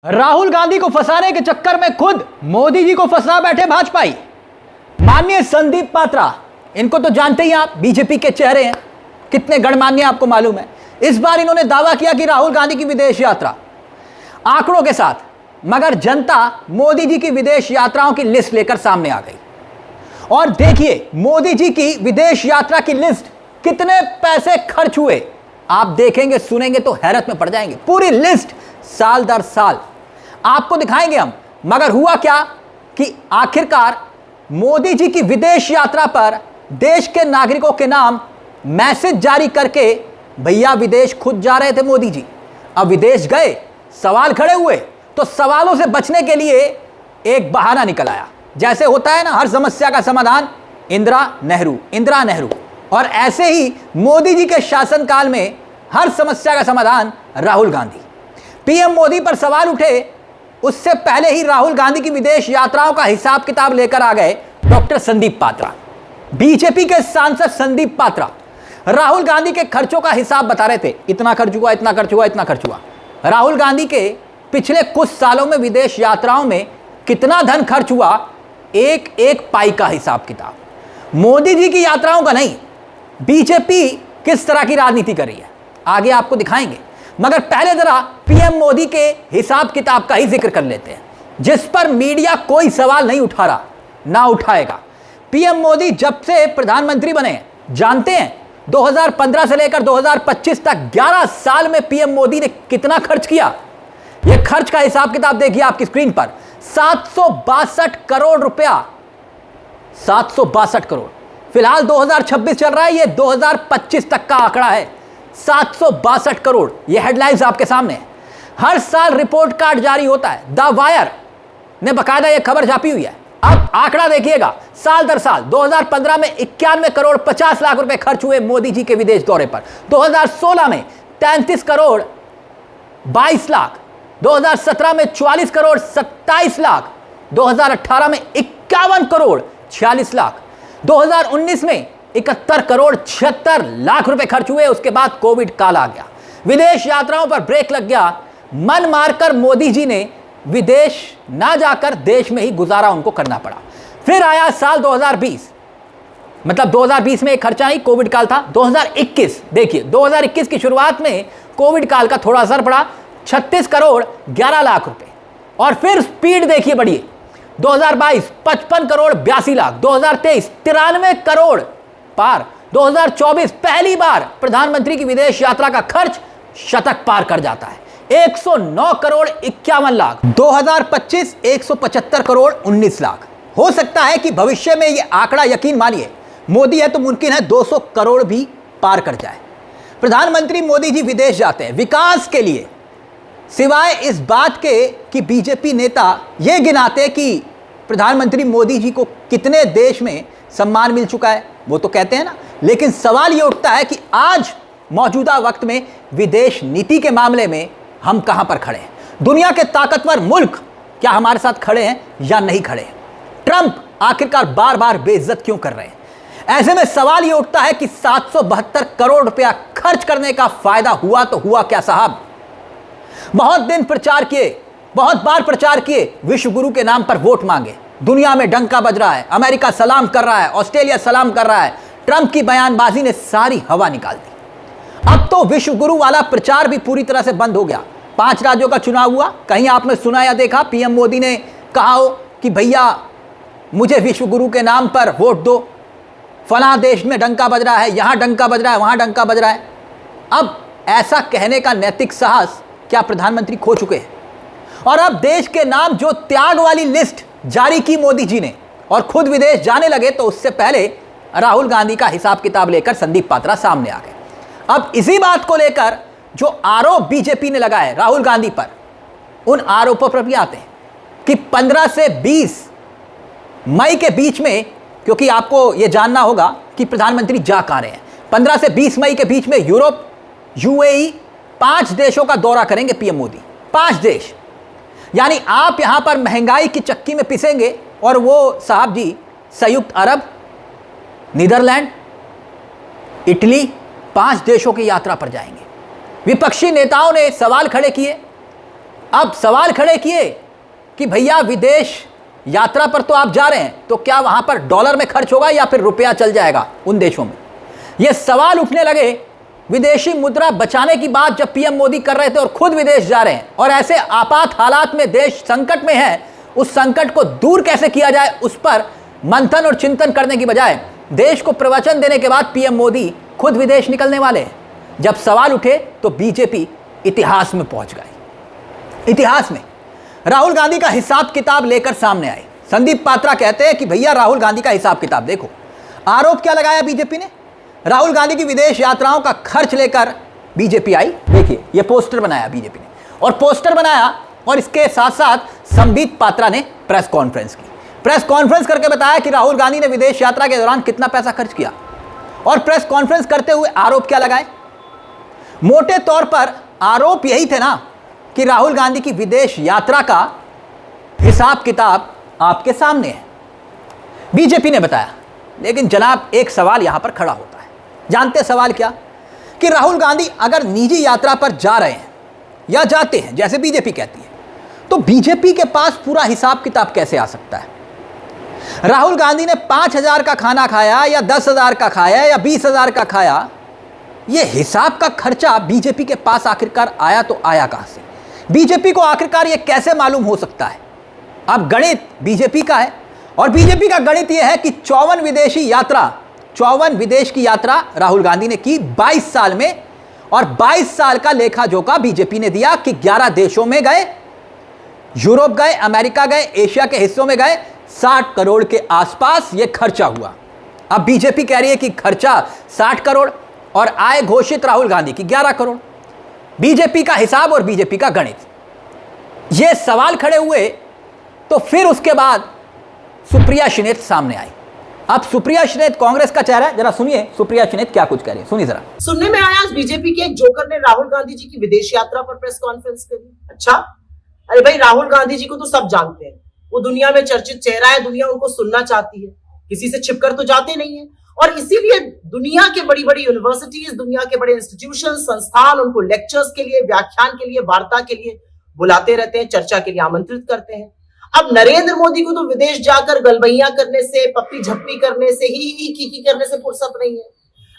राहुल गांधी को फंसाने के चक्कर में खुद मोदी जी को फंसा बैठे भाजपाई। माननीय संदीप पात्रा, इनको तो जानते ही आप, बीजेपी के चेहरे हैं, कितने गणमान्य आपको मालूम है। इस बार इन्होंने दावा किया कि राहुल गांधी की विदेश यात्रा आंकड़ों के साथ, मगर जनता मोदी जी की विदेश यात्राओं की लिस्ट लेकर सामने आ गई। और देखिए मोदी जी की विदेश यात्रा की लिस्ट, कितने पैसे खर्च हुए, आप देखेंगे सुनेंगे तो हैरत में पड़ जाएंगे। पूरी लिस्ट साल दर साल आपको दिखाएंगे हम। मगर हुआ क्या कि आखिरकार मोदी जी की विदेश यात्रा पर देश के नागरिकों के नाम मैसेज जारी करके भैया विदेश खुद जा रहे थे मोदी जी। अब विदेश गए, सवाल खड़े हुए, तो सवालों से बचने के लिए एक बहाना निकल आया। जैसे होता है ना, हर समस्या का समाधान इंदिरा नेहरू। और ऐसे ही मोदी जी के शासनकाल में हर समस्या का समाधान राहुल गांधी। पीएम मोदी पर सवाल उठे, उससे पहले ही राहुल गांधी की विदेश यात्राओं का हिसाब किताब लेकर आ गए डॉक्टर संदीप पात्रा। बीजेपी के सांसद संदीप पात्रा राहुल गांधी के खर्चों का हिसाब बता रहे थे। इतना खर्च हुआ, इतना खर्च हुआ, इतना खर्च हुआ। राहुल गांधी के पिछले कुछ सालों में विदेश यात्राओं में कितना धन खर्च हुआ, एक एक पाई का हिसाब किताब। मोदी जी की यात्राओं का नहीं। बीजेपी किस तरह की राजनीति कर रही है आगे आपको दिखाएंगे, मगर पहले जरा पीएम मोदी के हिसाब किताब का ही जिक्र कर लेते हैं, जिस पर मीडिया कोई सवाल नहीं उठा रहा, ना उठाएगा। पीएम मोदी जब से प्रधानमंत्री बने, जानते हैं 2015 से लेकर 2025 तक 11 साल में पीएम मोदी ने कितना खर्च किया। यह खर्च का हिसाब किताब देखिए आपकी स्क्रीन पर, 762 करोड़ रुपया। 762 करोड़। फिलहाल 2026 चल रहा है, यह 2025 तक का आंकड़ा है। 762 करोड़, यह हेडलाइंस आपके सामने है। हर साल रिपोर्ट कार्ड जारी होता है। द वायर ने बकायदा यह खबर छापी हुई है। अब आंकड़ा देखिएगा, साल दर साल 2015 में 91 करोड़ 50 लाख रुपए खर्च हुए मोदी जी के विदेश दौरे पर। 2016 में 33 करोड़ 22 लाख, 2017 में 44 करोड़ 27 लाख, 2018 में 51 करोड़ 46 लाख, 2019 में 71 करोड़ 76 लाख रुपए खर्च हुए। उसके बाद कोविड काल आ गया, विदेश यात्राओं पर ब्रेक लग गया। मन मारकर मोदी जी ने विदेश ना जाकर देश में ही गुजारा उनको करना पड़ा। फिर आया साल 2020, मतलब 2020 में एक खर्चा ही, कोविड काल था। 2021 देखिए, 2021 की शुरुआत में कोविड काल का थोड़ा असर पड़ा, 36 करोड़ 11 लाख रुपए। और फिर स्पीड देखिए बढ़िए, 2022 55 करोड़ 82 लाख, 2023 93 करोड़ पार, 2024 पहली बार प्रधानमंत्री की विदेश यात्रा का खर्च शतक पार कर जाता है, 109 करोड़ 51 लाख, 2025 175 करोड़ 19 लाख। हो सकता है कि भविष्य में यह आंकड़ा, यकीन मानिए मोदी है तो मुमकिन है 200 करोड़ भी पार कर जाए। प्रधानमंत्री मोदी जी विदेश जाते हैं विकास के लिए, सिवाय इस बात के कि बीजेपी नेता यह गिनाते कि प्रधानमंत्री मोदी जी को कितने देश में सम्मान मिल चुका है, वो तो कहते हैं ना। लेकिन सवाल यह उठता है कि आज मौजूदा वक्त में विदेश नीति के मामले में हम कहां पर खड़े हैं। दुनिया के ताकतवर मुल्क क्या हमारे साथ खड़े हैं या नहीं खड़े हैं। ट्रंप आखिरकार बार बार बेइज्जत क्यों कर रहे हैं। ऐसे में सवाल यह उठता है कि 772 करोड़ रुपया खर्च करने का फायदा हुआ तो हुआ क्या साहब। बहुत दिन प्रचार किए, बहुत बार प्रचार किए, विश्व गुरु के नाम पर वोट मांगे, दुनिया में डंका बज रहा है, अमेरिका सलाम कर रहा है, ऑस्ट्रेलिया सलाम कर रहा है। ट्रंप की बयानबाजी ने सारी हवा निकाल दी। अब तो विश्व गुरु वाला प्रचार भी पूरी तरह से बंद हो गया। 5 राज्यों का चुनाव हुआ, कहीं आपने सुना या देखा पीएम मोदी ने कहा हो कि भैया मुझे विश्व गुरु के नाम पर वोट दो, फलां देश में डंका बज रहा है, यहां डंका बज रहा है, वहां डंका बज रहा है। अब ऐसा कहने का नैतिक साहस क्या प्रधानमंत्री खो चुके हैं। और अब देश के नाम जो त्याग वाली लिस्ट जारी की मोदी जी ने और खुद विदेश जाने लगे, तो उससे पहले राहुल गांधी का हिसाब किताब लेकर संदीप पात्रा सामने आ गए। अब इसी बात को लेकर जो आरोप बीजेपी ने लगाए राहुल गांधी पर, उन आरोपों पर भी आते हैं कि 15 से 20 मई के बीच में, क्योंकि आपको यह जानना होगा कि प्रधानमंत्री जा कहां रहे हैं, 15 से 20 मई के बीच में यूरोप, यूएई 5 देशों का दौरा करेंगे पीएम मोदी। 5 देश, यानी आप यहां पर महंगाई की चक्की में पिसेंगे और वो साहब जी संयुक्त अरब, नीदरलैंड, इटली, 5 देशों की यात्रा पर जाएंगे। विपक्षी नेताओं ने सवाल खड़े किए अब सवाल खड़े किए कि भैया विदेश यात्रा पर तो आप जा रहे हैं, तो क्या वहां पर डॉलर में खर्च होगा या फिर रुपया चल जाएगा उन देशों में? ये सवाल उठने लगे विदेशी मुद्रा बचाने की बात जब पीएम मोदी कर रहे थे और खुद विदेश जा रहे हैं, और ऐसे आपात हालात में देश संकट में है, उस संकट को दूर कैसे किया जाए उस पर मंथन और चिंतन करने की बजाय देश को प्रवचन देने के बाद पीएम मोदी खुद विदेश निकलने वाले हैं। जब सवाल उठे तो बीजेपी इतिहास में पहुंच गई। इतिहास में राहुल गांधी का हिसाब किताब लेकर सामने आए। संदीप पात्रा कहते हैं कि भैया राहुल गांधी का हिसाब किताब देखो। आरोप क्या लगाया बीजेपी ने? राहुल गांधी की विदेश यात्राओं का खर्च लेकर बीजेपी आई। देखिए ये पोस्टर बनाया बीजेपी ने, और पोस्टर बनाया और इसके साथ साथ संदीप पात्रा ने प्रेस कॉन्फ्रेंस की। प्रेस कॉन्फ्रेंस करके बताया कि राहुल गांधी ने विदेश यात्रा के दौरान कितना पैसा खर्च किया, और प्रेस कॉन्फ्रेंस करते हुए आरोप क्या लगाए? मोटे तौर पर आरोप यही थे ना कि राहुल गांधी की विदेश यात्रा का हिसाब किताब आपके सामने है, बीजेपी ने बताया। लेकिन जनाब एक सवाल यहां पर खड़ा होता है, जानते सवाल क्या? कि राहुल गांधी अगर निजी यात्रा पर जा रहे हैं या जाते हैं जैसे बीजेपी कहती है, तो बीजेपी के पास पूरा हिसाब किताब कैसे आ सकता है? राहुल गांधी ने 5,000 का खाना खाया या 10,000 का खाया या 20,000 का खाया, यह हिसाब का खर्चा बीजेपी के पास आखिरकार आया तो आया कहां से? बीजेपी को आखिरकार यह कैसे मालूम हो सकता है? अब गणित बीजेपी का है, और बीजेपी का गणित यह है कि 54 विदेश की यात्रा राहुल गांधी ने की 22 साल में, और 22 साल का लेखा जोखा बीजेपी ने दिया कि 11 देशों में गए, यूरोप गए, अमेरिका गए, एशिया के हिस्सों में गए, 60 करोड़ के आसपास यह खर्चा हुआ। अब बीजेपी कह रही है कि खर्चा 60 करोड़ और आय घोषित राहुल गांधी की 11 करोड़। बीजेपी का हिसाब और बीजेपी का गणित, यह सवाल खड़े हुए। तो फिर उसके बाद सुप्रिया श्रीनेत सामने आई। अब सुप्रिया श्रीनेत कांग्रेस का चेहरा है, जरा सुनिए सुप्रिया श्रीनेत क्या कुछ कह रही है, सुनिए जरा। सुनने में आया आज बीजेपी के एक जोकर ने राहुल गांधी जी की विदेश यात्रा पर प्रेस कॉन्फ्रेंस करी। अच्छा, अरे भाई राहुल गांधी जी को तो सब जानते हैं, वो दुनिया में चर्चित चेहरा है, दुनिया उनको सुनना चाहती है, किसी से छिपकर तो जाते नहीं है, और इसीलिए दुनिया के बड़ी बड़ी यूनिवर्सिटीज, दुनिया के बड़े इंस्टीट्यूशन, संस्थान उनको लेक्चर्स के लिए, व्याख्यान के लिए, वार्ता के लिए बुलाते रहते हैं, चर्चा के लिए आमंत्रित करते हैं। अब नरेंद्र मोदी को तो विदेश जाकर गलबैया करने से, पप्पी झप्पी करने से, ही करने से फुर्सत नहीं है।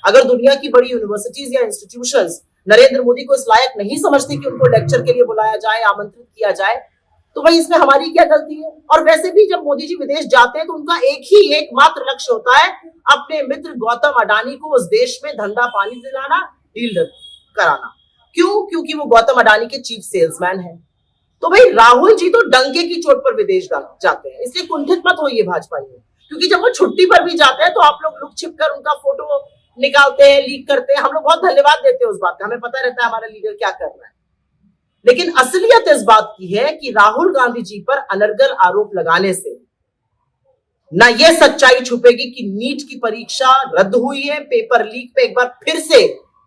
अगर दुनिया की बड़ी यूनिवर्सिटीज या इंस्टीट्यूशंस नरेंद्र मोदी को इस लायक नहीं समझती कि उनको लेक्चर के लिए बुलाया जाए, आमंत्रित किया जाए, तो भाई इसमें हमारी क्या गलती है? और वैसे भी जब मोदी जी विदेश जाते हैं तो उनका एकमात्र लक्ष्य होता है अपने मित्र गौतम अडानी को उस देश में धंधा पानी दिलाना, डील कराना। क्यों? क्योंकि वो गौतम अडानी के चीफ सेल्समैन है। तो भाई राहुल जी तो डंके की चोट पर विदेश जाते हैं, इसलिए कुंठित मत होइए भाजपा में, क्योंकि जब वो छुट्टी पर भी जाते हैं तो आप लोग लुक छिप कर उनका फोटो निकालते हैं, लीक करते हैं। हम लोग बहुत धन्यवाद देते हैं उस बात का, हमें पता रहता है हमारा लीडर क्या कर रहा है। लेकिन असलियत इस बात की है कि राहुल गांधी जी पर अनर्गल आरोप लगाने से ना यह सच्चाई छुपेगी कि नीट की परीक्षा रद्द हुई है, पेपर लीक पे एक बार फिर से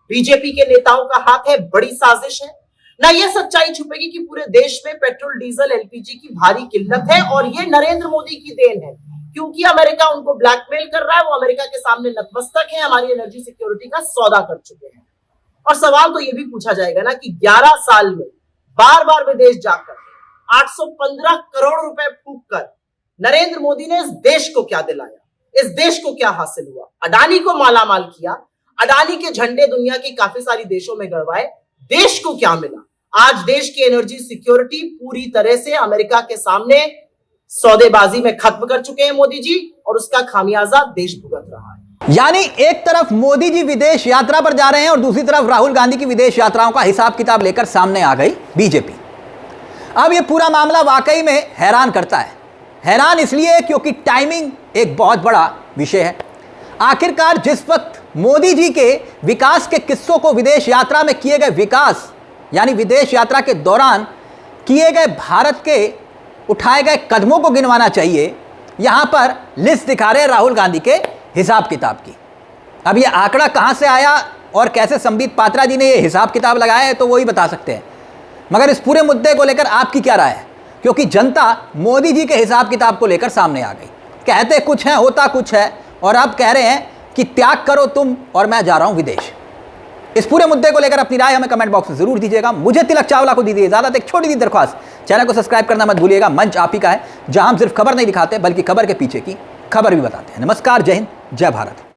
बीजेपी के नेताओं का हाथ है, बड़ी साजिश है, ना यह सच्चाई छुपेगी कि पूरे देश में पेट्रोल, डीजल, एलपीजी की भारी किल्लत है, और यह नरेंद्र मोदी की देन है, क्योंकि अमेरिका उनको ब्लैकमेल कर रहा है, वो अमेरिका के सामने नतमस्तक है, हमारी एनर्जी सिक्योरिटी का सौदा कर चुके हैं। और सवाल तो यह भी पूछा जाएगा ना कि 11 साल में बार बार विदेश जाकर 815 करोड़ रुपए फूंक कर नरेंद्र मोदी ने इस देश को क्या दिलाया, इस देश को क्या हासिल हुआ? अडानी को मालामाल किया, अडानी के झंडे दुनिया के काफी सारी देशों में गड़वाए, देश को क्या मिला? आज देश की एनर्जी सिक्योरिटी पूरी तरह से अमेरिका के सामने सौदेबाजी में खत्म कर चुके हैं मोदी जी, और उसका खामियाजा देश भुगत रहा है। यानी एक तरफ मोदी जी विदेश यात्रा पर जा रहे हैं और दूसरी तरफ राहुल गांधी की विदेश यात्राओं का हिसाब किताब लेकर सामने आ गई बीजेपी। अब यह पूरा मामला वाकई में हैरान करता है। हैरान इसलिए क्योंकि टाइमिंग एक बहुत बड़ा विषय है। आखिरकार जिस वक्त मोदी जी के विकास के किस्सों को, विदेश यात्रा में किए गए विकास यानी विदेश यात्रा के दौरान किए गए भारत के उठाए गए कदमों को गिनवाना चाहिए, यहां पर लिस्ट दिखा रहे हैं राहुल गांधी के हिसाब किताब की। अब यह आंकड़ा कहां से आया और कैसे संबित पात्रा जी ने यह हिसाब किताब लगाया है तो वही बता सकते हैं, मगर इस पूरे मुद्दे को लेकर आपकी क्या राय है? क्योंकि जनता मोदी जी के हिसाब किताब को लेकर सामने आ गई। कहते कुछ है, होता कुछ है, और अब कह रहे हैं कि त्याग करो तुम और मैं जा रहा हूं विदेश। इस पूरे मुद्दे को लेकर अपनी राय हमें कमेंट बॉक्स में जरूर दीजिएगा। मुझे तिलक चावला को दीजिए इजाजत। एक छोटी सी दरख्वास्त, चैनल को सब्सक्राइब करना मत भूलिएगा। मंच आप ही का है, जहां हम सिर्फ खबर नहीं दिखाते बल्कि खबर के पीछे की खबर भी बताते हैं। नमस्कार, जय हिंद, जय भारत।